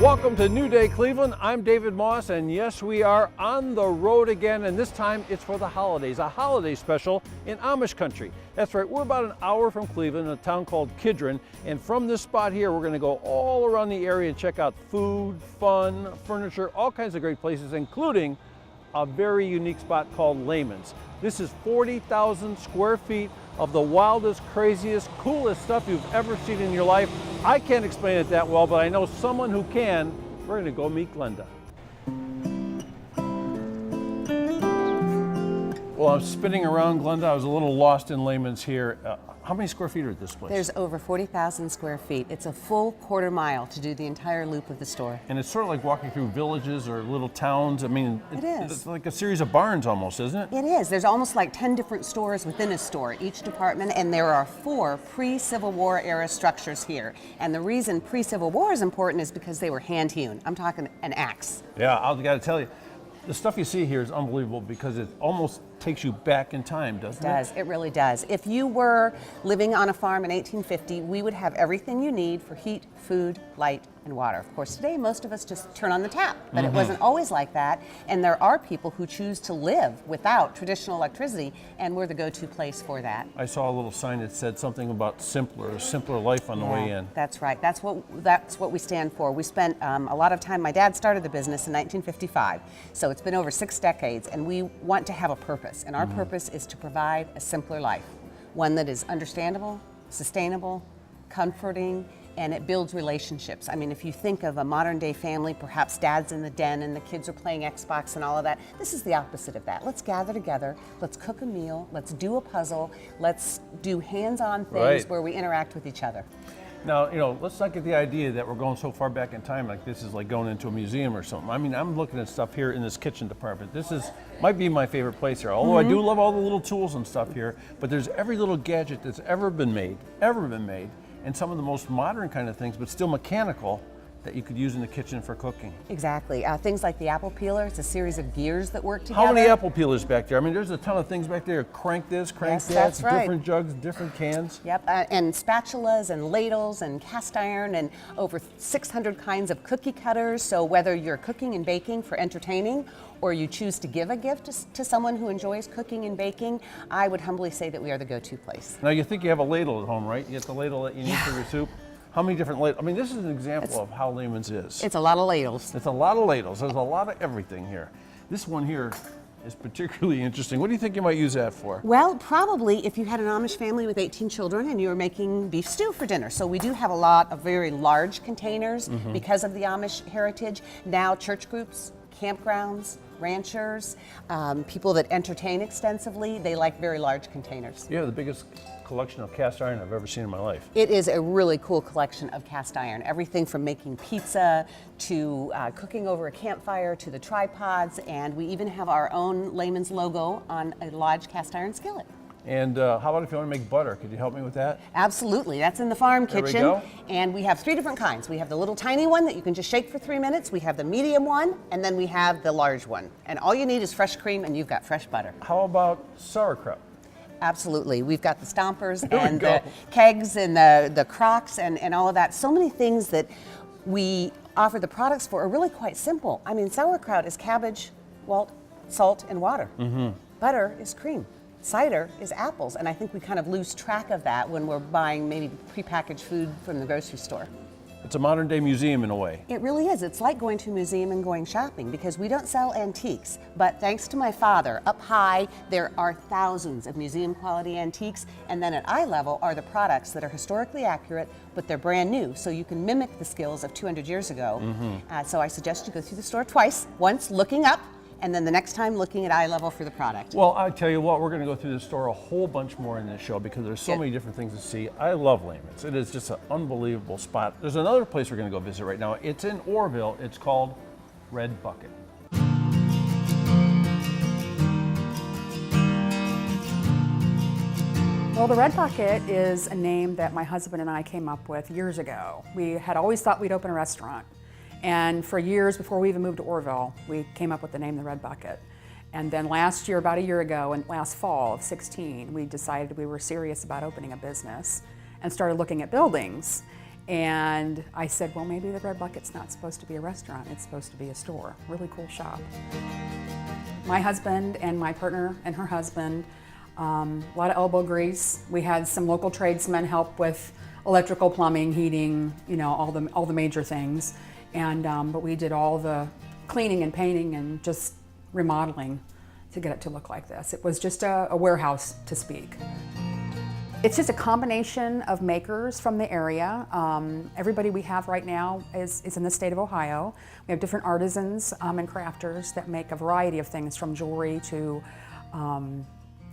Welcome to New Day Cleveland. I'm David Moss, and yes, we are on the road again, and this time it's for the holidays, a holiday special in Amish country. That's right, we're about an hour from Cleveland in a town called Kidron, and from this spot here, we're gonna go all around the area and check out food, fun, furniture, all kinds of great places, including a very unique spot called Lehman's. This is 40,000 square feet of the wildest, craziest, coolest stuff you've ever seen in your life. I can't explain it that well, but I know someone who can. We're gonna go meet Glenda. Well, I'm spinning around, Glenda. I was a little lost in Lehman's here. How many square feet are at this place? There's over 40,000 square feet. It's a full quarter mile to do the entire loop of the store. And it's sort of like walking through villages or little towns. I mean, it is. It's like a series of barns almost, isn't it? It is. There's almost like 10 different stores within a store, each department, and there are 4 pre-Civil War era structures here. And the reason pre-Civil War is important is because they were hand-hewn. I'm talking an axe. Yeah, I've got to tell you, the stuff you see here is unbelievable because it almost takes you back in time, doesn't it? It does. It really does. If you were living on a farm in 1850, we would have everything you need for heat, food, light, and water. Of course, today most of us just turn on the tap, but it wasn't always like that. And there are people who choose to live without traditional electricity, and we're the go-to place for that. I saw a little sign that said something about a simpler life on the way in. That's right. That's what we stand for. We spent a lot of time. My dad started the business in 1955, so it's been over 6 decades, and we want to have a purpose. And our purpose is to provide a simpler life, one that is understandable, sustainable, comforting, and it builds relationships. I mean, if you think of a modern day family, perhaps dad's in the den and the kids are playing Xbox and all of that, this is the opposite of that. Let's gather together, let's cook a meal, let's do a puzzle, let's do hands-on things where we interact with each other. Now, you know, let's not get the idea that we're going so far back in time like this is like going into a museum or something. I mean, I'm looking at stuff here in this kitchen department. Might be my favorite place here, although I do love all the little tools and stuff here, but there's every little gadget that's ever been made, and some of the most modern kind of things, but still mechanical, that you could use in the kitchen for cooking. Exactly. Things like the apple peeler, it's a series of gears that work together. How many apple peelers back there? I mean, there's a ton of things back there. Crank this, crank that, that's right. Different jugs, different cans. Yep, and spatulas and ladles and cast iron and over 600 kinds of cookie cutters. So whether you're cooking and baking for entertaining or you choose to give a gift to someone who enjoys cooking and baking, I would humbly say that we are the go-to place. Now you think you have a ladle at home, right? You get the ladle that you need for your soup. How many different ladles? I mean, this is an example of how Lehman's is. It's a lot of ladles. It's a lot of ladles. There's a lot of everything here. This one here is particularly interesting. What do you think you might use that for? Well, probably if you had an Amish family with 18 children and you were making beef stew for dinner. So we do have a lot of very large containers because of the Amish heritage. Now church groups, campgrounds, ranchers, people that entertain extensively, they like very large containers. You have the biggest collection of cast iron I've ever seen in my life. It is a really cool collection of cast iron. Everything from making pizza to cooking over a campfire to the tripods, and we even have our own Lehman's logo on a large cast iron skillet. And how about if you want to make butter? Could you help me with that? Absolutely. That's in the farm kitchen. There we go. And we have 3 different kinds. We have the little tiny one that you can just shake for 3 minutes. We have the medium one, and then we have the large one. And all you need is fresh cream, and you've got fresh butter. How about sauerkraut? Absolutely. We've got the stompers and the kegs and the crocks and all of that. So many things that we offer the products for are really quite simple. I mean, sauerkraut is cabbage, salt, and water. Butter is cream. Cider is apples, and I think we kind of lose track of that when we're buying maybe prepackaged food from the grocery store. It's a modern day museum in a way. It really is. It's like going to a museum and going shopping because we don't sell antiques, but thanks to my father, up high there are thousands of museum quality antiques, and then at eye level are the products that are historically accurate, but they're brand new, so you can mimic the skills of 200 years ago. So I suggest you go through the store twice, once looking up, and then the next time looking at eye level for the product. Well, I tell you what, we're going to go through the store a whole bunch more in this show because there's so many different things to see. I love Lehman's. It is just an unbelievable spot. There's another place we're going to go visit right now. It's in Orrville. It's called Red Bucket. Well, the Red Bucket is a name that my husband and I came up with years ago. We had always thought we'd open a restaurant. And for years before we even moved to Orrville, we came up with the name the Red Bucket. And then last year, about a year ago, and last fall of 16, we decided we were serious about opening a business and started looking at buildings. And I said, well, maybe the Red Bucket's not supposed to be a restaurant, it's supposed to be a store. Really cool shop. My husband and my partner and her husband, a lot of elbow grease. We had some local tradesmen help with electrical, plumbing, heating, you know, all the major things. And but we did all the cleaning and painting and just remodeling to get it to look like this. It was just a warehouse, to speak. It's just a combination of makers from the area. Everybody we have right now is in the state of Ohio. We have different artisans and crafters that make a variety of things, from jewelry to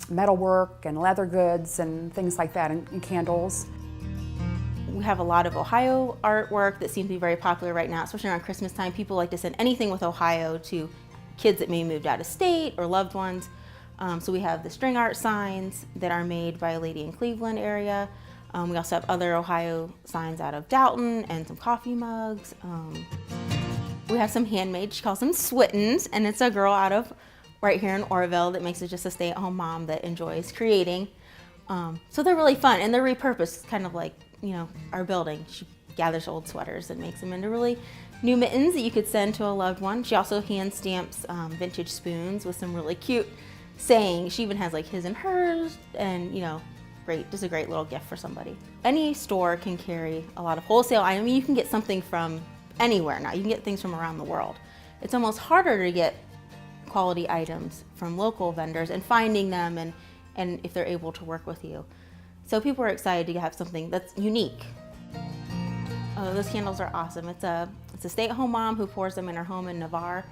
metalwork and leather goods and things like that, and candles. We have a lot of Ohio artwork that seems to be very popular right now, especially around Christmas time. People like to send anything with Ohio to kids that may moved out of state or loved ones. So we have the string art signs that are made by a lady in Cleveland area. We also have other Ohio signs out of Dalton and some coffee mugs. We have some handmade, she calls them Swittens, and it's a girl out of right here in Orrville that makes it just a stay-at-home mom that enjoys creating. So they're really fun, and they're repurposed, kind of like, you know, our building. She gathers old sweaters and makes them into really new mittens that you could send to a loved one. She also hand stamps vintage spoons with some really cute saying. She even has like his and hers, and you know, great, just a great little gift for somebody. Any store can carry a lot of wholesale items. I mean, you can get something from anywhere now. You can get things from around the world. It's almost harder to get quality items from local vendors and finding them, and if they're able to work with you. So people are excited to have something that's unique. Those candles are awesome. It's a stay-at-home mom who pours them in her home in Navarre.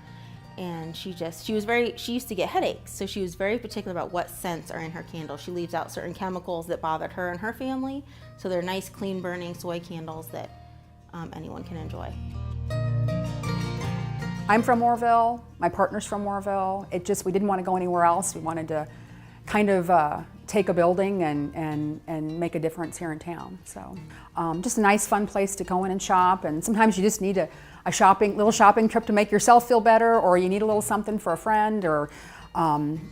And she used to get headaches, so she was very particular about what scents are in her candles. She leaves out certain chemicals that bothered her and her family, so they're nice, clean burning soy candles that anyone can enjoy. I'm from Orrville, my partner's from Orrville. We didn't want to go anywhere else. We wanted to kind of take a building and make a difference here in town. So just a nice, fun place to go in and shop, and sometimes you just need a little shopping trip to make yourself feel better, or you need a little something for a friend, or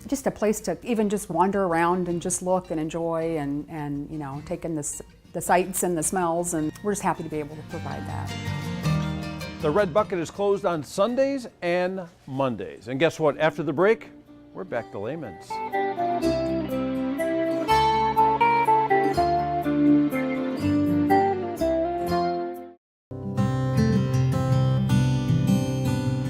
just a place to even just wander around and just look and enjoy, and you know, take in the sights and the smells, and we're just happy to be able to provide that. The Red Bucket is closed on Sundays and Mondays. And guess what? After the break, we're back to Lehman's.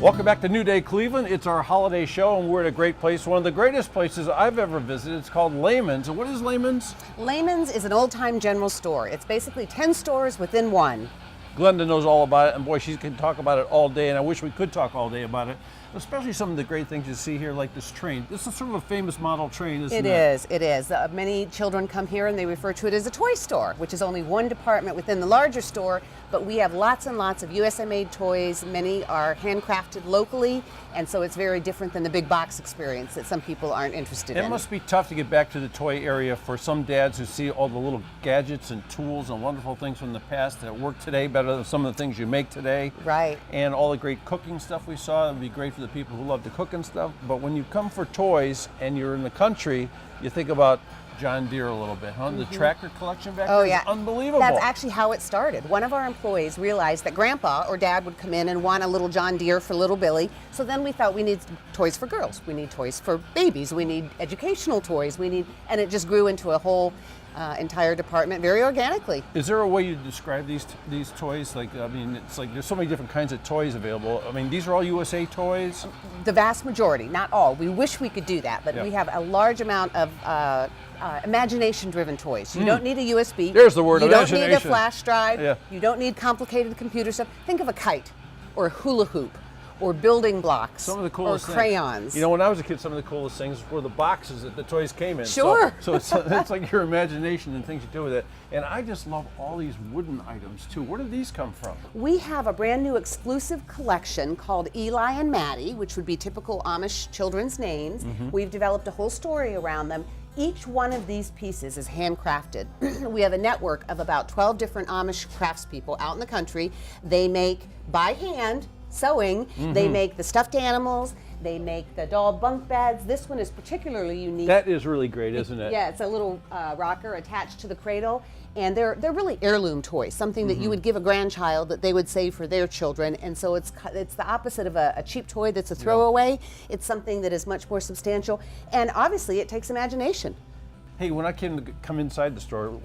Welcome back to New Day Cleveland. It's our holiday show, and we're at a great place, one of the greatest places I've ever visited. It's called Lehman's. And what is Lehman's? Lehman's is an old-time general store. It's basically 10 stores within one. Glenda knows all about it, and boy, she can talk about it all day, and I wish we could talk all day about it, especially some of the great things you see here, like this train. This is sort of a famous model train, isn't it? It is. Many children come here and they refer to it as a toy store, which is only one department within the larger store, but we have lots and lots of USA-made toys. Many are handcrafted locally, and so it's very different than the big box experience that some people aren't interested in. It must be tough to get back to the toy area for some dads who see all the little gadgets and tools and wonderful things from the past that work today better than some of the things you make today. Right. And all the great cooking stuff we saw. It would be great for the people who love to cook and stuff. But when you come for toys and you're in the country, you think about John Deere a little bit, huh? The tractor collection back there is unbelievable. That's actually how it started. One of our employees realized that Grandpa or Dad would come in and want a little John Deere for little Billy. So then we thought, we need toys for girls. We need toys for babies. We need educational toys. And it just grew into a whole entire department very organically. Is there a way you describe these toys? Like, I mean, it's like there's so many different kinds of toys available. I mean, these are all USA toys? The vast majority, not all. We wish we could do that, but we have a large amount of imagination-driven toys. You don't need a USB. There's the word, You don't imagination. need a flash drive. Yeah. You don't need complicated computer stuff. Think of a kite or a hula hoop or building blocks Some of the coolest or crayons. Things. You know, when I was a kid, some of the coolest things were the boxes that the toys came in. Sure. So it's like your imagination and things you do with it. And I just love all these wooden items too. Where did these come from? We have a brand new exclusive collection called Eli and Maddie, which would be typical Amish children's names. We've developed a whole story around them. Each one of these pieces is handcrafted. We have a network of about 12 different Amish craftspeople out in the country. They make by hand sewing. They make the stuffed animals. They make the doll bunk beds. This one is particularly unique. That is really great, isn't it? Yeah, it's a little rocker attached to the cradle, and they're really heirloom toys, something that you would give a grandchild that they would save for their children. And so it's the opposite of a cheap toy that's a throwaway. It's something that is much more substantial, and obviously it takes imagination. Hey, when I come inside the store,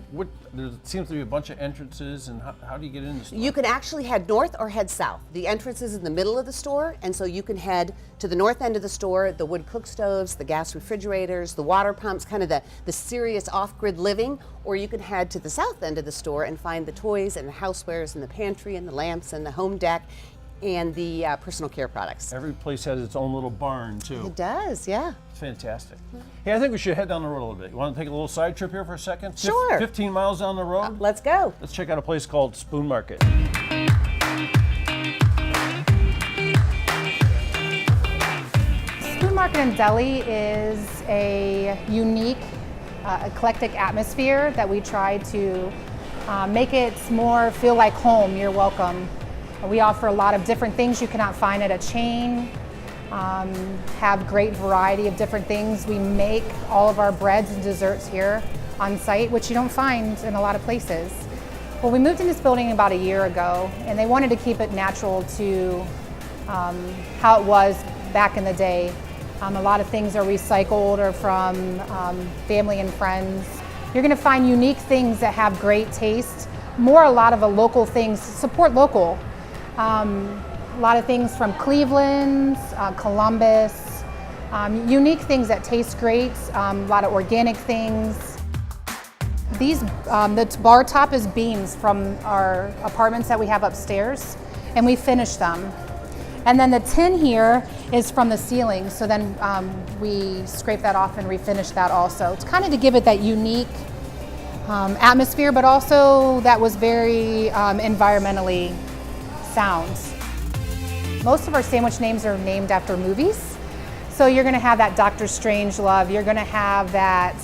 there seems to be a bunch of entrances, and how do you get in the store? You can actually head north or head south. The entrance is in the middle of the store, and so you can head to the north end of the store, the wood cook stoves, the gas refrigerators, the water pumps, kind of the serious off-grid living, or you can head to the south end of the store and find the toys and the housewares and the pantry and the lamps and the home deck and the personal care products. Every place has its own little barn, too. It does, yeah. It's fantastic. Hey, I think we should head down the road a little bit. You want to take a little side trip here for a second? Sure. 15 miles down the road? Let's go. Let's check out a place called Spoon Market. Spoon Market in Deli is a unique, eclectic atmosphere that we try to make it more feel like home. You're welcome. We offer a lot of different things you cannot find at a chain. Have great variety of different things. We make all of our breads and desserts here on site, which you don't find in a lot of places. Well, we moved in this building about a year ago, and they wanted to keep it natural to how it was back in the day. A lot of things are recycled or from family and friends. You're going to find unique things that have great taste. A lot of the local things, support local. A lot of things from Cleveland, Columbus, unique things that taste great, a lot of organic things. The bar top is beams from our apartments that we have upstairs, and we finish them. And then the tin here is from the ceiling, so then we scrape that off and refinish that also. It's kind of to give it that unique atmosphere, but also that was very environmentally sound. Most of our sandwich names are named after movies. So you're gonna have that Dr. Strangelove, you're gonna have that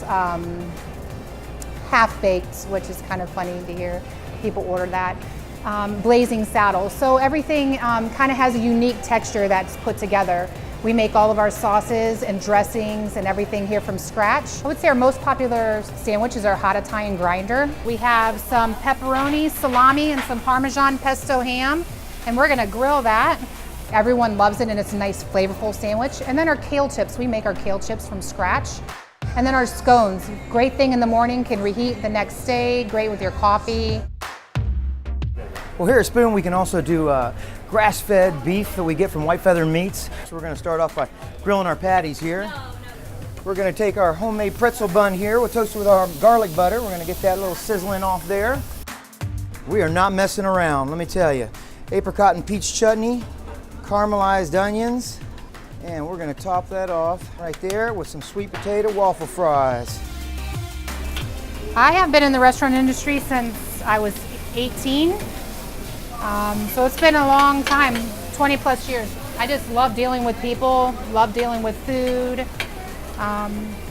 Half-Baked, which is kind of funny to hear people order that. Blazing Saddles. So everything kind of has a unique texture that's put together. We make all of our sauces and dressings and everything here from scratch. I would say our most popular sandwich is our hot Italian grinder. We have some pepperoni, salami, and some Parmesan pesto ham, and we're gonna grill that. Everyone loves it, and it's a nice flavorful sandwich. And then our kale chips, we make our kale chips from scratch. And then our scones, great thing in the morning, can reheat the next day, great with your coffee. Well, here at Spoon, we can also do grass-fed beef that we get from White Feather Meats. So we're gonna start off by grilling our patties here. We're gonna take our homemade pretzel bun here, we'll toast it with our garlic butter. We're gonna get that little sizzling off there. We are not messing around, let me tell you. Apricot and peach chutney, caramelized onions, and we're gonna top that off right there with some sweet potato waffle fries. I have been in the restaurant industry since I was 18. So it's been a long time, 20 plus years. I just love dealing with people, love dealing with food.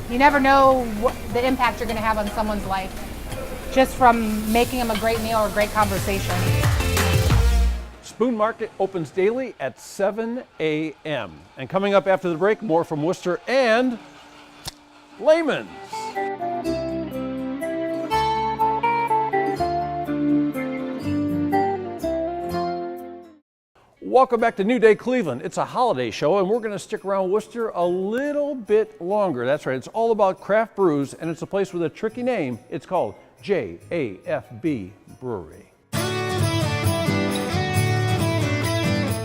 You never know what the impact you're gonna have on someone's life just from making them a great meal or a great conversation. Spoon Market opens daily at 7 a.m. And coming up after the break, more from Wooster and Lehman's. Welcome back to New Day Cleveland. It's a holiday show, and we're going to stick around Wooster a little bit longer. That's right, it's all about craft brews, and it's a place with a tricky name. It's called JAFB Brewery.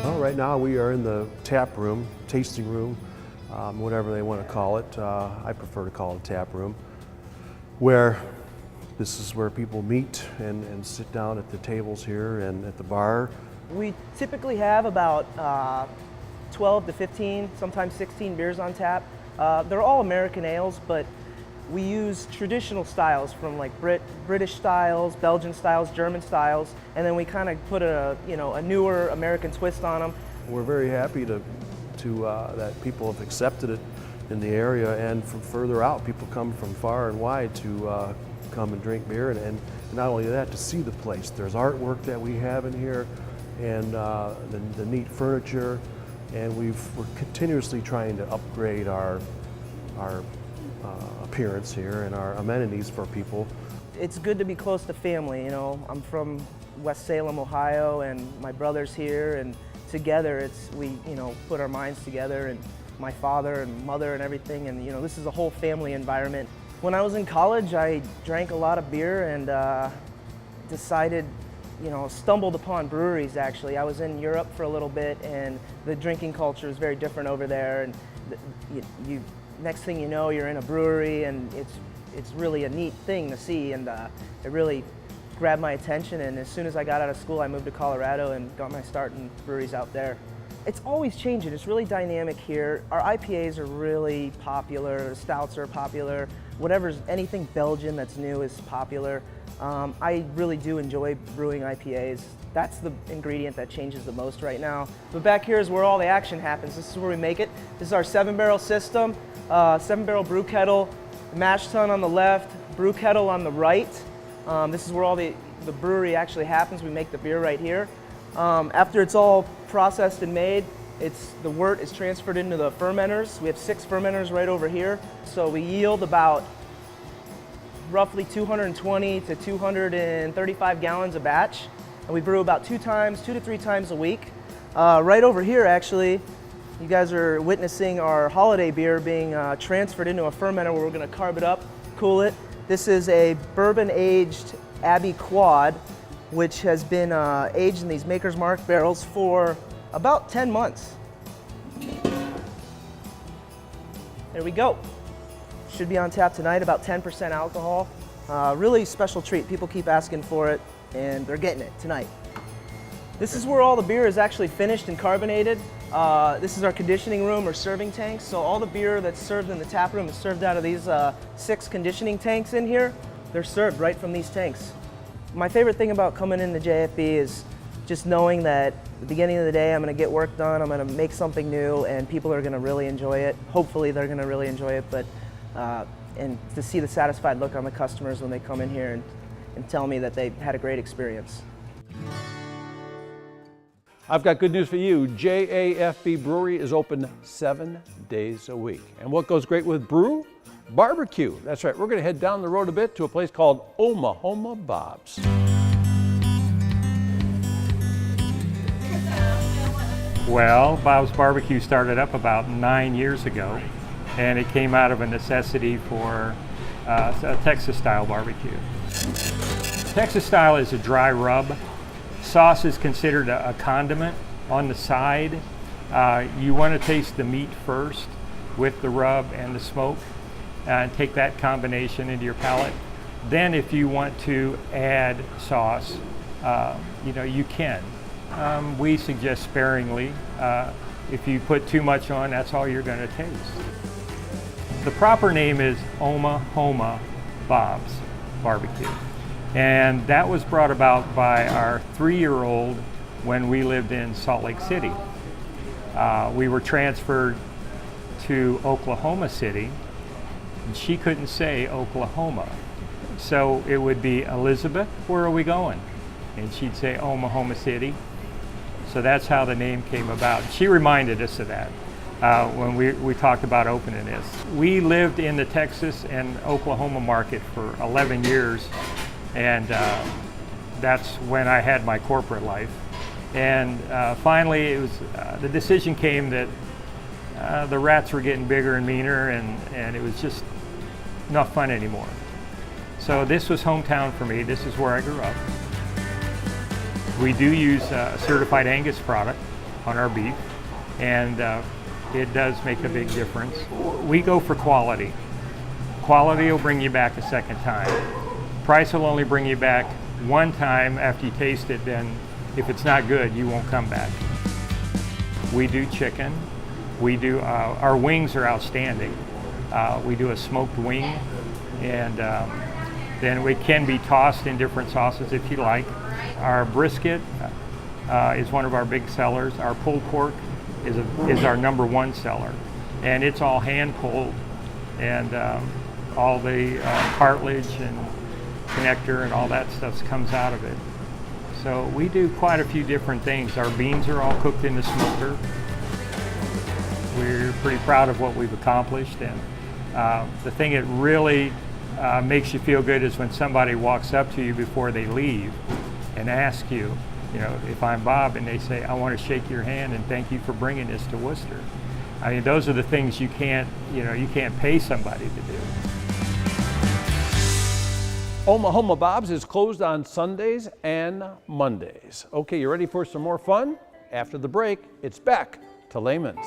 Well, right now we are in the tap room, tasting room, whatever they want to call it. I prefer to call it tap room, where this is where people meet and sit down at the tables here and at the bar. We typically have about 12 to 15, sometimes 16 beers on tap. They're all American ales, but we use traditional styles from like British styles, Belgian styles, German styles, and then we kind of put a newer American twist on them. We're very happy that people have accepted it in the area, and from further out, people come from far and wide to come and drink beer, and not only that, to see the place. There's artwork that we have in here. and the neat furniture, and we're continuously trying to upgrade our appearance here and our amenities for people. It's good to be close to family, you know. I'm from West Salem, Ohio, and my brother's here, and together we put our minds together, and my father and mother and everything, and this is a whole family environment. When I was in college, I drank a lot of beer and decided, stumbled upon breweries actually. I was in Europe for a little bit, and the drinking culture is very different over there, and next thing you know, you're in a brewery, and it's really a neat thing to see, and it really grabbed my attention. And as soon as I got out of school, I moved to Colorado and got my start in breweries out there. It's always changing. It's really dynamic here. Our IPAs are really popular. The stouts are popular. Anything Belgian that's new is popular. I really do enjoy brewing IPAs. That's the ingredient that changes the most right now. But back here is where all the action happens. This is where we make it. This is our 7-barrel system, 7-barrel brew kettle, mash tun on the left, brew kettle on the right. This is where all the brewery actually happens. We make the beer right here. After it's all processed and made, the wort is transferred into the fermenters. We have 6 fermenters right over here. So we yield about roughly 220 to 235 gallons a batch. And we brew about 2 to 3 times a week. Right over here, actually, you guys are witnessing our holiday beer being transferred into a fermenter where we're going to carb it up, cool it. This is a bourbon-aged Abbey Quad, which has been aged in these Maker's Mark barrels for about 10 months. There we go. Should be on tap tonight, about 10% alcohol. Really special treat. People keep asking for it, and they're getting it tonight. This is where all the beer is actually finished and carbonated. This is our conditioning room or serving tanks. So all the beer that's served in the tap room is served out of these 6 conditioning tanks in here. They're served right from these tanks. My favorite thing about coming into JFB is just knowing that at the beginning of the day I'm going to get work done, I'm going to make something new, and people are going to really enjoy it. Hopefully they're going to really enjoy it, but and to see the satisfied look on the customers when they come in here and tell me that they had a great experience. I've got good news for you. JAFB Brewery is open 7 days a week. And what goes great with brew? Barbecue. That's right. We're going to head down the road a bit to a place called Omahoma Bob's. Well, Bob's Barbecue started up about 9 years ago, and it came out of a necessity for a Texas-style barbecue. Texas style is a dry rub. Sauce is considered a condiment on the side. You want to taste the meat first with the rub and the smoke, and take that combination into your palate. Then if you want to add sauce, you can. We suggest sparingly. If you put too much on, that's all you're going to taste. The proper name is Omahoma Bob's Barbecue. And that was brought about by our 3-year-old when we lived in Salt Lake City. We were transferred to Oklahoma City, and she couldn't say Oklahoma. So it would be, Elizabeth, where are we going? And she'd say Omahoma City. So that's how the name came about. She reminded us of that when we talked about opening this. We lived in the Texas and Oklahoma market for 11 years. And that's when I had my corporate life. And finally, it was the decision came that the rats were getting bigger and meaner, and it was just not fun anymore. So this was hometown for me. This is where I grew up. We do use a certified Angus product on our beef, and it does make a big difference. We go for quality. Quality will bring you back a second time. Price will only bring you back one time after you taste it, then if it's not good, you won't come back. We do chicken. We do, our wings are outstanding. We do a smoked wing, and then it can be tossed in different sauces if you like. Our brisket is one of our big sellers. Our pulled pork is our #1 seller, and it's all hand pulled, and all the cartilage and connector and all that stuff comes out of it. So we do quite a few different things. Our beans are all cooked in the smoker. We're pretty proud of what we've accomplished, and the thing that really makes you feel good is when somebody walks up to you before they leave and asks you, you know, if I'm Bob, and they say, I want to shake your hand and thank you for bringing this to Wooster. I mean, those are the things you can't pay somebody to do. Omahoma Bob's is closed on Sundays and Mondays. Okay, you ready for some more fun? After the break, it's back to Lehman's.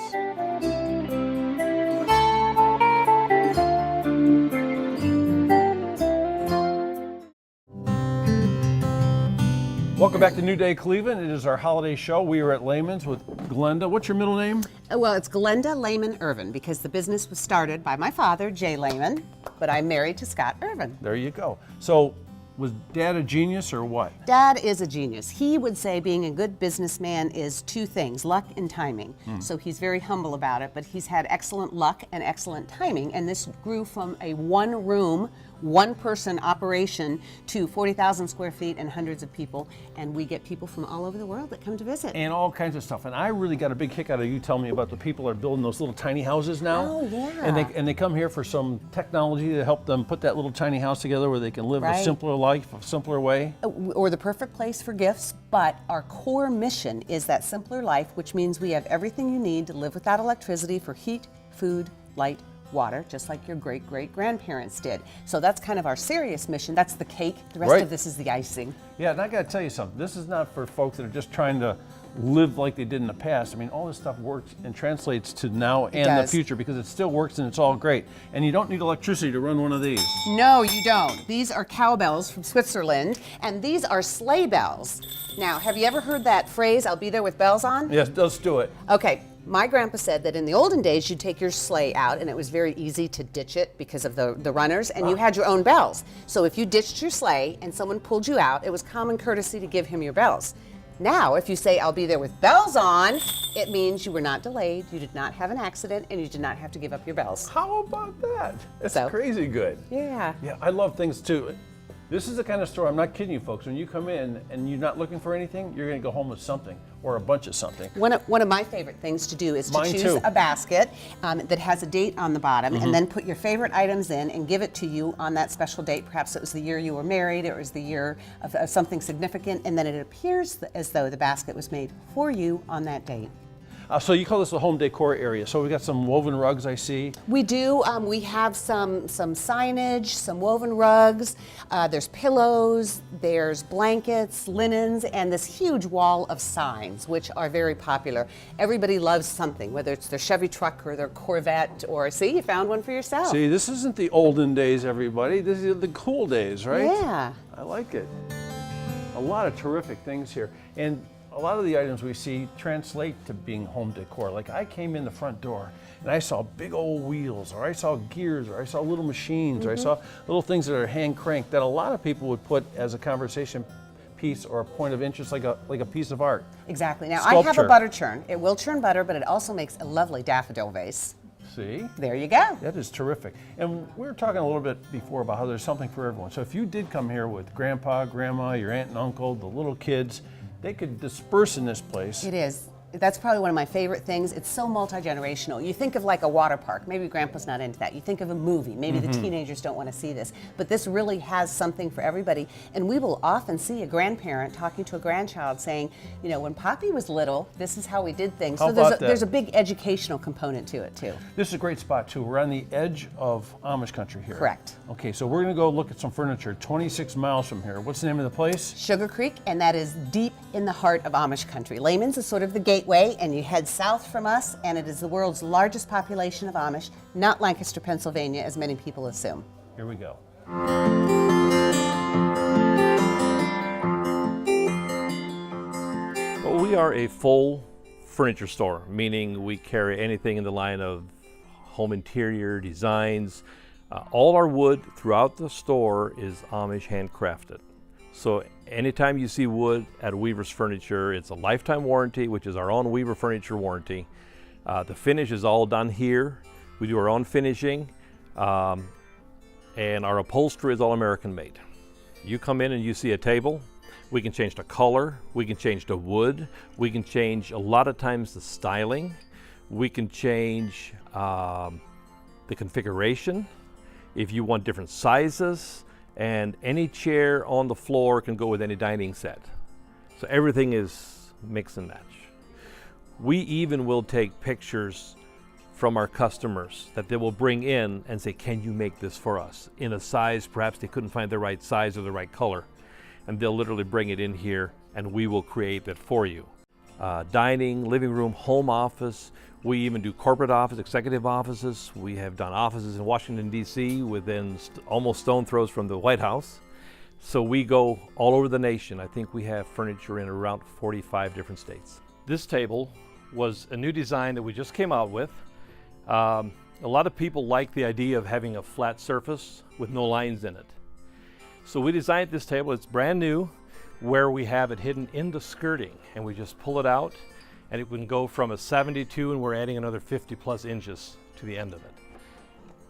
Welcome back to New Day Cleveland. It is our holiday show. We are at Lehman's with Glenda. What's your middle name? Well, it's Glenda Irvin because the business was started by my father, Jay Lehman, but I'm married to Scott Irvin. There you go. So, was Dad a genius or what? Dad is a genius. He would say being a good businessman is two things, luck and timing. So he's very humble about it, but he's had excellent luck and excellent timing, and this grew from a one-room, one-person operation to 40,000 square feet and hundreds of people, and we get people from all over the world that come to visit. And all kinds of stuff. And I really got a big kick out of you telling me about the people that are building those little tiny houses now. Oh, yeah. And they come here for some technology to help them put that little tiny house together where they can live a Right. simpler life, a simpler way. Or the perfect place for gifts, but our core mission is that simpler life, which means we have everything you need to live without electricity for heat, food, light, water, just like your great-great-grandparents did. So that's kind of our serious mission. That's the cake. The rest Right. of this is the icing. Yeah, and I got to tell you something. This is not for folks that are just trying to live like they did in the past. I mean, all this stuff works and translates to now and the does. future because it still works and it's all great. And you don't need electricity to run one of these. No, you don't. These are cowbells from Switzerland, and these are sleigh bells. Now, have you ever heard that phrase, I'll be there with bells on? Yes, let's do it. Okay, my grandpa said that in the olden days you'd take your sleigh out and it was very easy to ditch it because of the runners, and you had your own bells. So if you ditched your sleigh and someone pulled you out, it was common courtesy to give him your bells. Now, if you say, I'll be there with bells on, it means you were not delayed, you did not have an accident, and you did not have to give up your bells. How about that? It's So- crazy good. Yeah. Yeah, I love things too. This is the kind of store, I'm not kidding you folks, when you come in and you're not looking for anything, you're gonna go home with something or a bunch of something. One of my favorite things to do is to Mine choose too. a basket that has a date on the bottom, and then put your favorite items in and give it to you on that special date. Perhaps it was the year you were married, or it was the year of something significant, and then it appears as though the basket was made for you on that date. So you call this the home decor area. So we got some woven rugs I see. We do. We have some signage, some woven rugs. There's pillows, there's blankets, linens, and this huge wall of signs, which are very popular. Everybody loves something, whether it's their Chevy truck or their Corvette, or see, you found one for yourself. See, this isn't the olden days, everybody. This is the cool days, right? Yeah. I like it. A lot of terrific things here. And a lot of the items we see translate to being home decor. Like I came in the front door and I saw big old wheels, or I saw gears, or I saw little machines, or I saw little things that are hand cranked that a lot of people would put as a conversation piece or a point of interest, like a piece of art. Exactly. Now, I have Sculpture. a butter churn. It will churn butter, but it also makes a lovely daffodil vase. See? There you go. That is terrific. And we were talking a little bit before about how there's something for everyone. So if you did come here with grandpa, grandma, your aunt and uncle, the little kids, they could disperse in this place. It is. That's probably one of my favorite things. It's so multi-generational. You think of like a water park. Maybe grandpa's not into that. You think of a movie. Maybe the teenagers don't want to see this. But this really has something for everybody. And we will often see a grandparent talking to a grandchild saying, you know, when Poppy was little, this is how we did things. How So there's about that? there's a big educational component to it too. This is a great spot too. We're on the edge of Amish country here. Correct. Okay, so we're gonna go look at some furniture 26 miles from here. What's the name of the place? Sugarcreek, and that is deep in the heart of Amish country. Lehman's is sort of the gateway, and you head south from us, and it is the world's largest population of Amish, not Lancaster, Pennsylvania, as many people assume. Here we go. Well, we are a full furniture store, meaning we carry anything in the line of home interior designs. All our wood throughout the store is Amish handcrafted. So anytime you see wood at Weaver's Furniture, it's a lifetime warranty, which is our own Weaver Furniture warranty. The finish is all done here. We do our own finishing, and our upholstery is all American made. You come in and you see a table, We can change the color, we can change the wood, we can change a lot of times the styling, we can change the configuration, if you want different sizes, and any chair on the floor can go with any dining set. So everything is mix and match. We even will take pictures from our customers that they will bring in and say, can you make this for us? In a size, perhaps they couldn't find the right size or the right color. And they'll literally bring it in here and we will create it for you. Dining, living room, home office. We even do corporate office, executive offices. We have done offices in Washington, D.C. within almost stone throws from the White House. So we go all over the nation. I think we have furniture in around 45 different states. This table was a new design that we just came out with. A lot of people like the idea of having a flat surface with no lines in it. So we designed this table, it's brand new, where we have it hidden in the skirting, and we just pull it out and it can go from a 72 and we're adding another 50 plus inches to the end of it.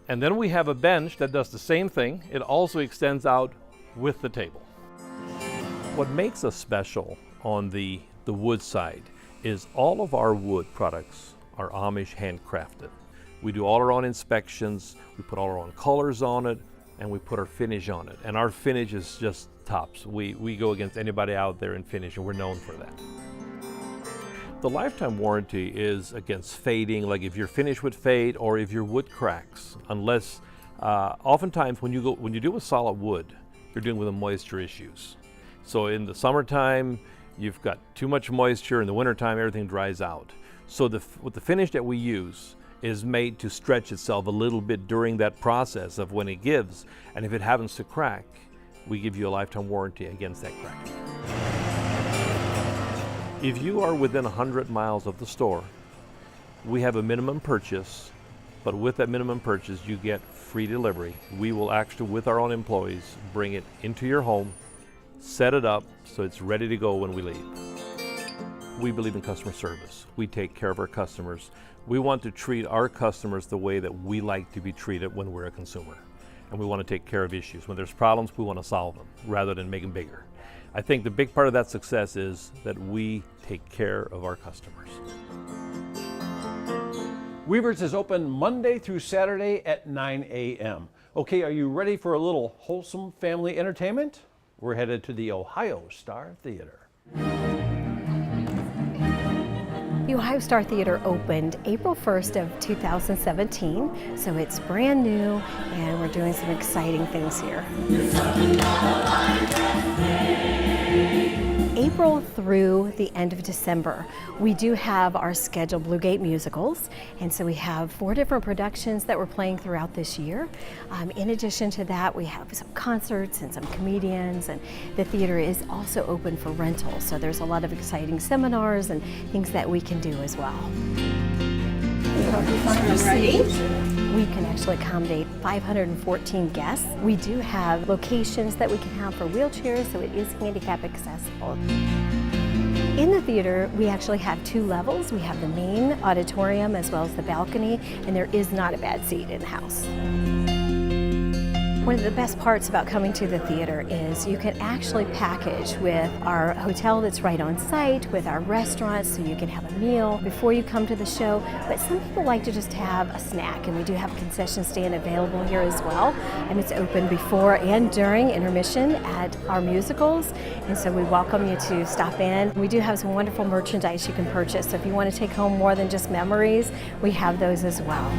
And then we have a bench that does the same thing. It also extends out with the table. What makes us special on the wood side is all of our wood products are Amish handcrafted. We do all our own inspections, we put all our own colors on it, and we put our finish on it. And our finish is just tops. We go against anybody out there in finish, and we're known for that. The lifetime warranty is against fading, like if your finish would fade or if your wood cracks, unless, oftentimes when you do a solid wood, you're dealing with the moisture issues. So in the summertime, you've got too much moisture. In the wintertime, everything dries out. So with the finish that we use is made to stretch itself a little bit during that process of when it gives. And if it happens to crack, we give you a lifetime warranty against that cracking. If you are within 100 miles of the store, we have a minimum purchase, but with that minimum purchase, you get free delivery. We will actually, with our own employees, bring it into your home, set it up so it's ready to go when we leave. We believe in customer service. We take care of our customers. We want to treat our customers the way that we like to be treated when we're a consumer. And we want to take care of issues. When there's problems, we want to solve them rather than make them bigger. I think the big part of that success is that we take care of our customers. Weaver's is open Monday through Saturday at 9 a.m. Okay, are you ready for a little wholesome family entertainment? We're headed to the Ohio Star Theater. The Ohio Star Theater opened April 1st of 2017, so it's brand new and we're doing some exciting things here. April through the end of December, we do have our scheduled Blue Gate musicals, and so we have 4 different productions that we're playing throughout this year. In addition to that, we have some concerts and some comedians, and the theater is also open for rental, so there's a lot of exciting seminars and things that we can do as well. Ready? We can actually accommodate 514 guests. We do have locations that we can have for wheelchairs, so it is handicap accessible. In the theater, we actually have 2 levels. We have the main auditorium as well as the balcony, and there is not a bad seat in the house. One of the best parts about coming to the theater is you can actually package with our hotel that's right on site, with our restaurants, so you can have a meal before you come to the show. But some people like to just have a snack, and we do have a concession stand available here as well. And it's open before and during intermission at our musicals. And so we welcome you to stop in. We do have some wonderful merchandise you can purchase. So if you want to take home more than just memories, we have those as well.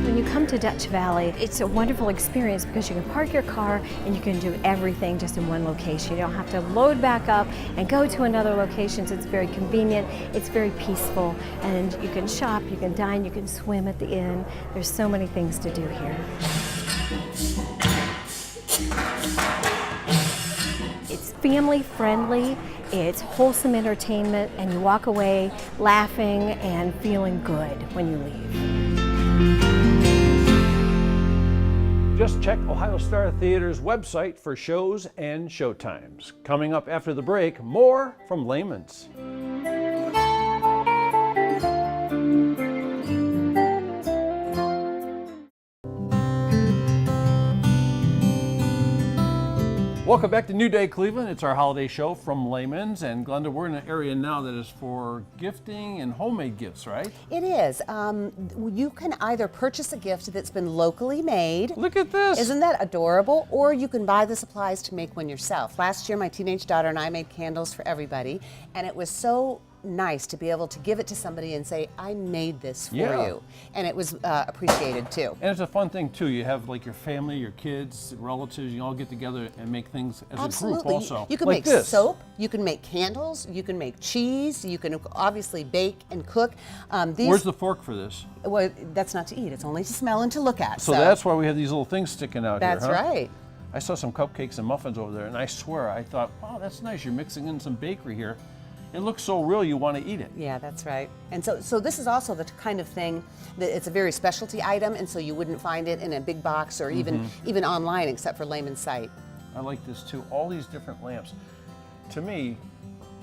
When you come to Dutch Valley, it's a wonderful experience because you can park your car and you can do everything just in one location. You don't have to load back up and go to another location. So it's very convenient, it's very peaceful, and you can shop, you can dine, you can swim at the inn. There's so many things to do here. It's family friendly, it's wholesome entertainment, and you walk away laughing and feeling good when you leave. Just check Ohio Star Theater's website for shows and showtimes. Coming up after the break, more from Lehman's. Welcome back to New Day Cleveland. It's our holiday show from Lehman's. And Glenda, we're in an area now that is for gifting and homemade gifts, right? It is. You can either purchase a gift that's been locally made. Look at this. Isn't that adorable? Or you can buy the supplies to make one yourself. Last year, my teenage daughter and I made candles for everybody, and it was so nice to be able to give it to somebody and say, I made this for you. And it was appreciated too. And it's a fun thing too. You have like your family, your kids, relatives, you all get together and make things as a group also. You can like make this. soap, you can make candles, you can make cheese, you can obviously bake and cook. Where's the fork for this? Well, that's not to eat, it's only to smell and to look at. So that's why we have these little things sticking out that's here, huh? That's right. I saw some cupcakes and muffins over there, and I swear, I thought, wow, that's nice. You're mixing in some bakery here. It looks so real, you want to eat it. Yeah, that's right. And so this is also the kind of thing that it's a very specialty item, and so you wouldn't find it in a big box or even online, except for Lehman's site. I like this too. All these different lamps. To me,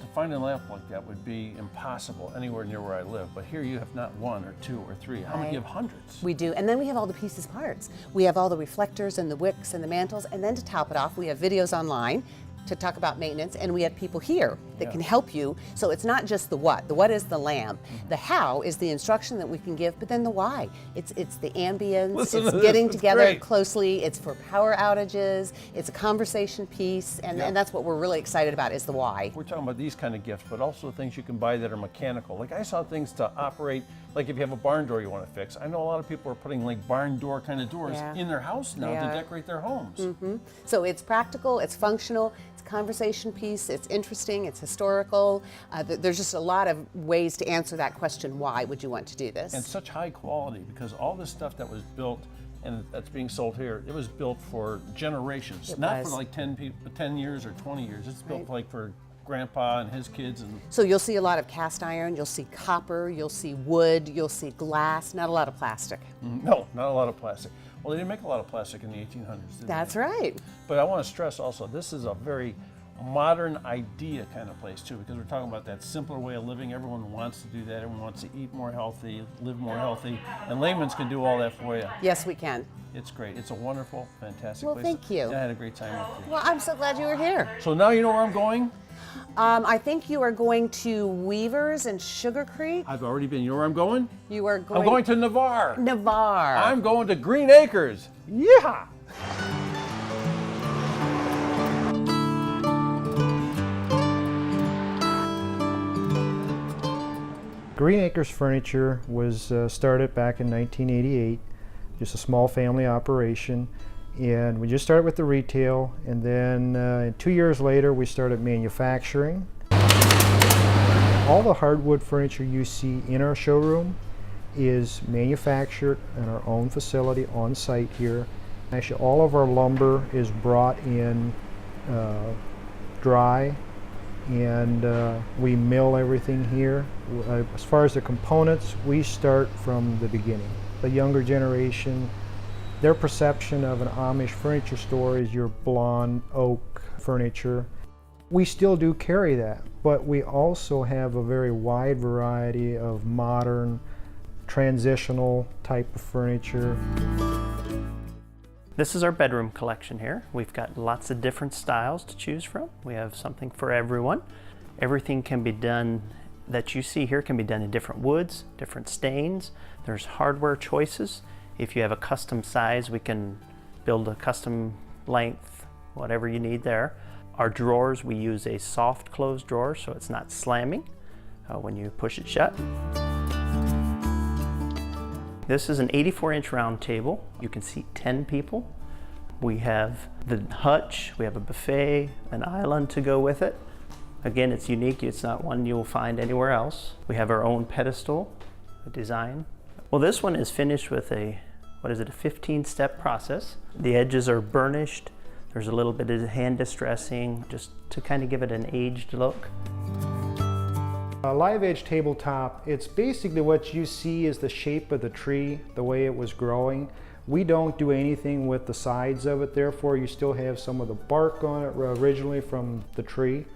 to find a lamp like that would be impossible anywhere near where I live. But here you have not one or two or three. How many? You have hundreds. We do. And then we have all the pieces parts. We have all the reflectors and the wicks and the mantles. And then to top it off, we have videos online to talk about maintenance, and we have people here that can help you. So it's not just the what. The what is the lamp. The how is the instruction that we can give, but then the why. It's the ambience, it's getting together closely, it's for power outages, it's a conversation piece, and that's what we're really excited about is the why. We're talking about these kind of gifts, but also things you can buy that are mechanical. Like I saw things to operate, like if you have a barn door you want to fix. I know a lot of people are putting like barn door kind of doors in their house now to decorate their homes. So it's practical, it's functional, it's a conversation piece, it's interesting, it's historical. There's just a lot of ways to answer that question, why would you want to do this? And such high quality, because all this stuff that was built and that's being sold here, it was built for generations, not for like 10 years or 20 years. It's built like for Grandpa and his kids. And so you'll see a lot of cast iron, you'll see copper, you'll see wood, you'll see glass, not a lot of plastic. No, not a lot of plastic. Well, they didn't make a lot of plastic in the 1800s, did That's they? right. But I want to stress also, this is a very modern idea kind of place too, because we're talking about that simpler way of living. Everyone wants to do that. Everyone wants to eat more healthy, live more healthy, and Lehman's can do all that for you. Yes, we can. It's great. It's a wonderful, fantastic place. Well, thank you. I had a great time with you. Well, I'm so glad you were here. So now you know where I'm going? I think you are going to Weavers and Sugarcreek. I've already been. You know where I'm going? You are going. I'm going to Navarre. Navarre. I'm going to Green Acres. Yeah. Green Acres Furniture was started back in 1988, just a small family operation. And we just started with the retail, and then 2 years later we started manufacturing. All the hardwood furniture you see in our showroom is manufactured in our own facility on site here. Actually, all of our lumber is brought in dry, and we mill everything here. As far as the components, we start from the beginning. The younger generation, their perception of an Amish furniture store is your blonde oak furniture. We still do carry that, but we also have a very wide variety of modern, transitional type of furniture. This is our bedroom collection here. We've got lots of different styles to choose from. We have something for everyone. Everything can be done that you see here can be done in different woods, different stains. There's hardware choices. If you have a custom size, we can build a custom length, whatever you need there. Our drawers, we use a soft close drawer so it's not slamming when you push it shut. This is an 84-inch round table. You can seat 10 people. We have the hutch, we have a buffet, an island to go with it. Again, it's unique, it's not one you'll find anywhere else. We have our own pedestal, a design. Well, this one is finished with a 15-step process. The edges are burnished. There's a little bit of hand distressing, just to kind of give it an aged look. A live edge tabletop, it's basically what you see is the shape of the tree, the way it was growing. We don't do anything with the sides of it, therefore you still have some of the bark on it originally from the tree.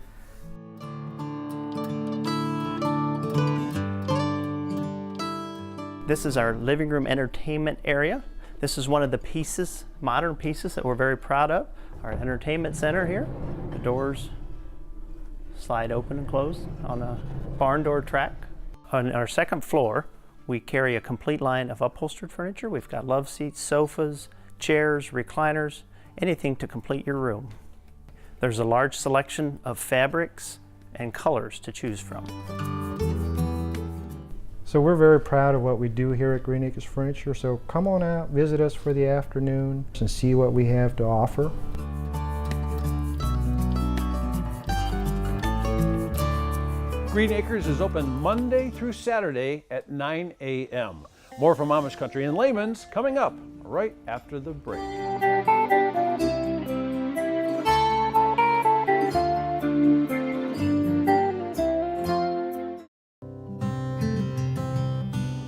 This is our living room entertainment area. This is one of the pieces, modern pieces that we're very proud of. our entertainment center here. The doors slide open and close on a barn door track. On our second floor, we carry a complete line of upholstered furniture. We've got love seats, sofas, chairs, recliners, anything to complete your room. There's a large selection of fabrics and colors to choose from. So we're very proud of what we do here at Green Acres Furniture, so come on out, visit us for the afternoon and see what we have to offer. Green Acres is open Monday through Saturday at 9 a.m. More from Amish Country and Lehman's coming up right after the break.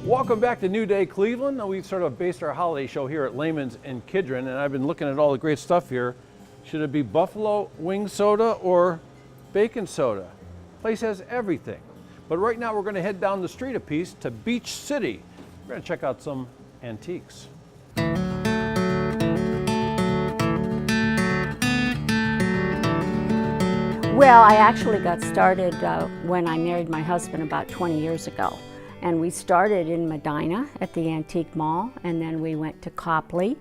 Welcome back to New Day Cleveland. We've sort of based our holiday show here at Lehman's in Kidron, and I've been looking at all the great stuff here. Should it be buffalo wing soda or bacon soda? Place has everything. But right now we're going to head down the street a piece to Beach City. We're going to check out some antiques. Well, I actually got started when I married my husband about 20 years ago. And we started in Medina at the Antique Mall, and then we went to Copley,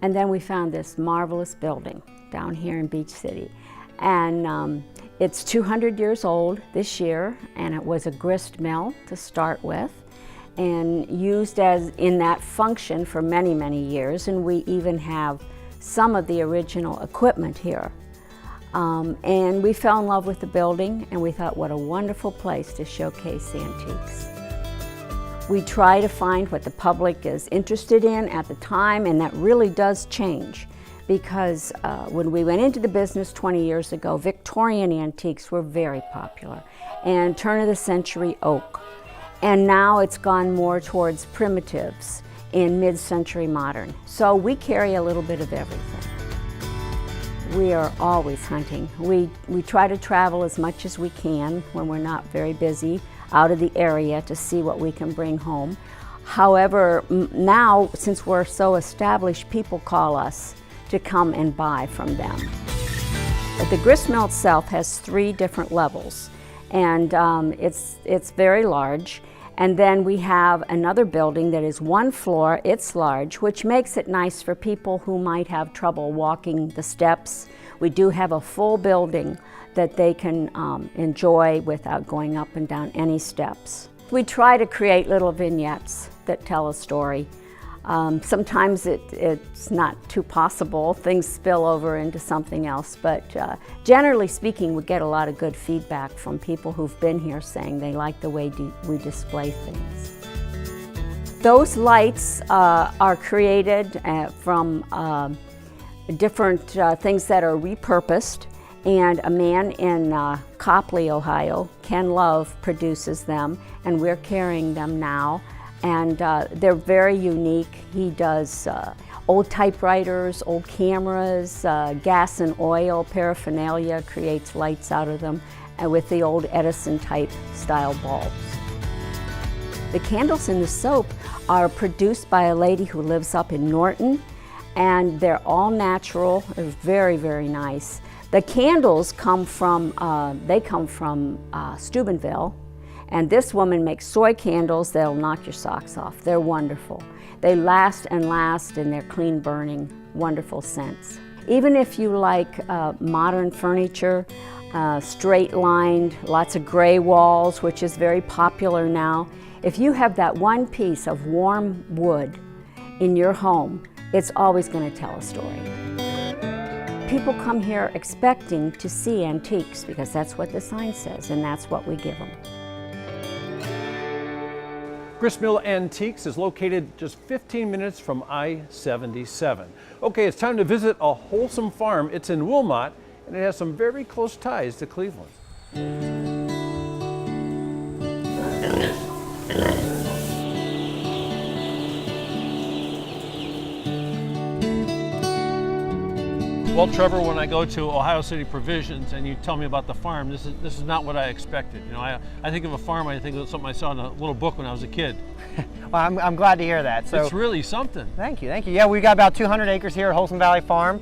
and then we found this marvelous building down here in Beach City. And it's 200 years old this year, and it was a grist mill to start with, and used as in that function for many, many years. And we even have some of the original equipment here. And we fell in love with the building, and we thought, what a wonderful place to showcase antiques. We try to find what the public is interested in at the time, and that really does change. Because when we went into the business 20 years ago, Victorian antiques were very popular, and turn-of-the-century oak. And now it's gone more towards primitives in mid-century modern. So we carry a little bit of everything. We are always hunting. We try to travel as much as we can when we're not very busy out of the area to see what we can bring home. However, now, since we're so established, people call us to come and buy from them. But the grist mill itself has 3 different levels, and it's very large. And then we have another building that is 1 floor. It's large, which makes it nice for people who might have trouble walking the steps. We do have a full building that they can enjoy without going up and down any steps. We try to create little vignettes that tell a story. Sometimes it's not too possible. Things spill over into something else, but generally speaking, we get a lot of good feedback from people who've been here saying they like the way we display things. Those lights are created from different things that are repurposed, and a man in Copley, Ohio, Ken Love, produces them, and we're carrying them now. And they're very unique. He does old typewriters, old cameras, gas and oil paraphernalia, creates lights out of them, and with the old Edison type style bulbs. The candles in the soap are produced by a lady who lives up in Norton, and they're all natural. They're very, very nice. The candles come from Steubenville. And this woman makes soy candles that'll knock your socks off. They're wonderful. They last and last, and they're clean burning, wonderful scents. Even if you like modern furniture, straight lined, lots of gray walls, which is very popular now, if you have that one piece of warm wood in your home, it's always going to tell a story. People come here expecting to see antiques because that's what the sign says, and that's what we give them. Gristmill Antiques is located just 15 minutes from I-77. Okay, it's time to visit a Wholesome farm. It's in Wilmot, and it has some very close ties to Cleveland. Well, Trevor, when I go to Ohio City Provisions and you tell me about the farm, this is not what I expected. You know, I think of a farm, I think of something I saw in a little book when I was a kid. Well, I'm glad to hear that. So it's really something. Thank you, thank you. Yeah, we've got about 200 acres here at Wholesome Valley Farm.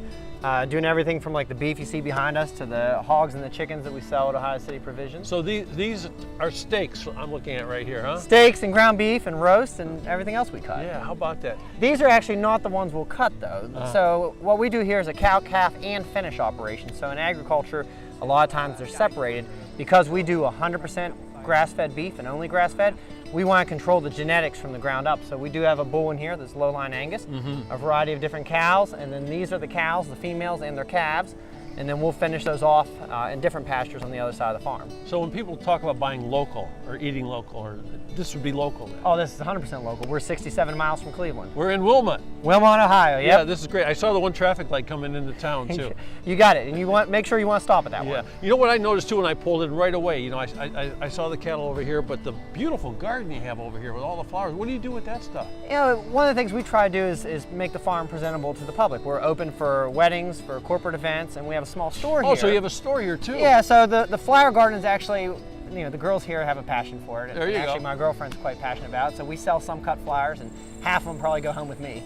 doing everything from like the beef you see behind us to the hogs and the chickens that we sell at Ohio City Provisions. So these are steaks I'm looking at right here, huh? Steaks and ground beef and roast and everything else we cut. Yeah, how about that? These are actually not the ones we'll cut though. So what we do here is a cow, calf, and finish operation. So in agriculture, a lot of times they're separated because we do 100% grass-fed beef and only grass-fed. We want to control the genetics from the ground up. So we do have a bull in here that's low-line Angus, a variety of different cows, and then these are the cows, the females and their calves, and then we'll finish those off in different pastures on the other side of the farm. So when people talk about buying local or eating local, or this would be local then? Oh, this is 100% local. We're 67 miles from Cleveland. We're in Wilmot. Wilmot, Ohio, yep. Yeah, this is great. I saw the one traffic light coming into town too. You got it, and you want make sure you want to stop at that one. You know what I noticed too when I pulled in right away? You know, I saw the cattle over here, but the beautiful garden you have over here with all the flowers. What do you do with that stuff? You know, one of the things we try to do is make the farm presentable to the public. We're open for weddings, for corporate events, and we have a small store here. Oh, so you have a store here too? Yeah, so the flower garden is actually, you know, the girls here have a passion for it. There you actually, go. my girlfriend's quite passionate about it. So we sell some cut flowers, and half of them probably go home with me.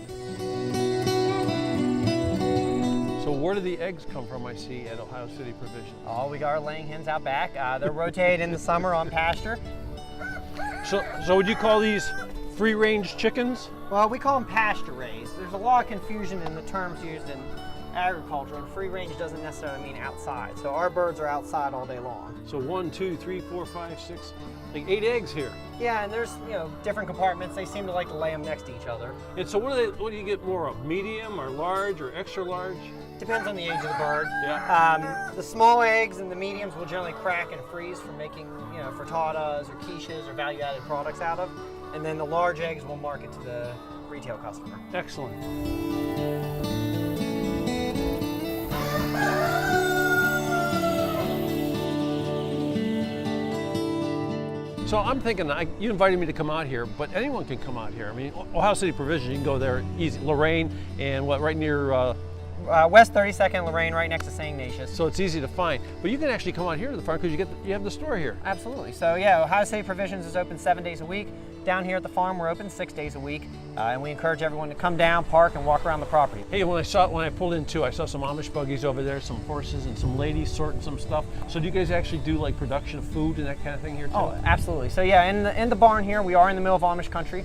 So where do the eggs come from, I see, at Ohio City Provision? Oh, we got our laying hens out back. They're rotated in the summer on pasture. So would you call these free-range chickens? Well, we call them pasture raised. There's a lot of confusion in the terms used in agriculture, and free range doesn't necessarily mean outside. So our birds are outside all day long. So 1, 2, 3, 4, 5, 6, like 8 eggs here. Yeah, and there's, you know, different compartments. They seem to like to lay them next to each other. And so what do you get more of? Medium or large or extra large? Depends on the age of the bird. Yeah. The small eggs and the mediums will generally crack and freeze for making, you know, frittatas or quiches or value-added products out of. And then the large eggs will market to the retail customer. Excellent. So I'm thinking, you invited me to come out here, but anyone can come out here. I mean, Ohio City Provision, you can go there easy. Lorraine and right near West 32nd Lorraine, right next to St. Ignatius. So it's easy to find. But you can actually come out here to the farm because you have the store here. Absolutely. So yeah, Ohio City Provisions is open 7 days a week. Down here at the farm, we're open 6 days a week, and we encourage everyone to come down, park, and walk around the property. Hey, when I pulled in too, I saw some Amish buggies over there, some horses, and some ladies sorting some stuff. So do you guys actually do like production of food and that kind of thing here too? Oh, absolutely. So yeah, in the barn here, we are in the middle of Amish country.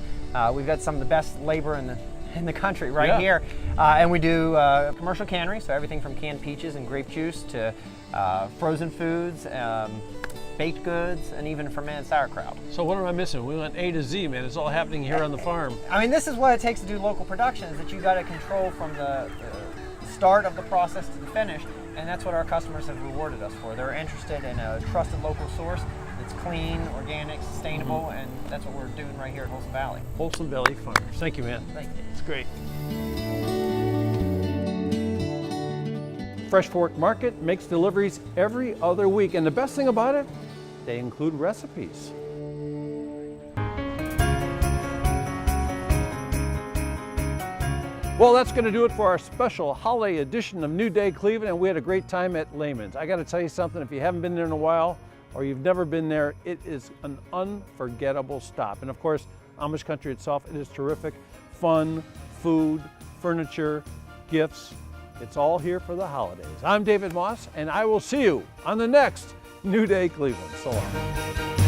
We've got some of the best labor in the country right here, and we do commercial cannery, so everything from canned peaches and grape juice to frozen foods, baked goods, and even fermented sauerkraut. So what am I missing? We went A to Z, man. It's all happening here on the farm. I mean, this is what it takes to do local production, is that you got to control from the start of the process to the finish, and that's what our customers have rewarded us for. They're interested in a trusted local source that's clean, organic, sustainable, and that's what we're doing right here at Wholesome Valley. Wholesome Valley Farmers. Thank you, man. Thank you. It's great. Fresh Fork Market makes deliveries every other week, and the best thing about it, they include recipes. Well, that's going to do it for our special holiday edition of New Day Cleveland, and we had a great time at Lehman's. I got to tell you something, if you haven't been there in a while, or you've never been there, it is an unforgettable stop. And of course, Amish country itself, it is terrific. Fun, food, furniture, gifts. It's all here for the holidays. I'm David Moss, and I will see you on the next New Day Cleveland. So long.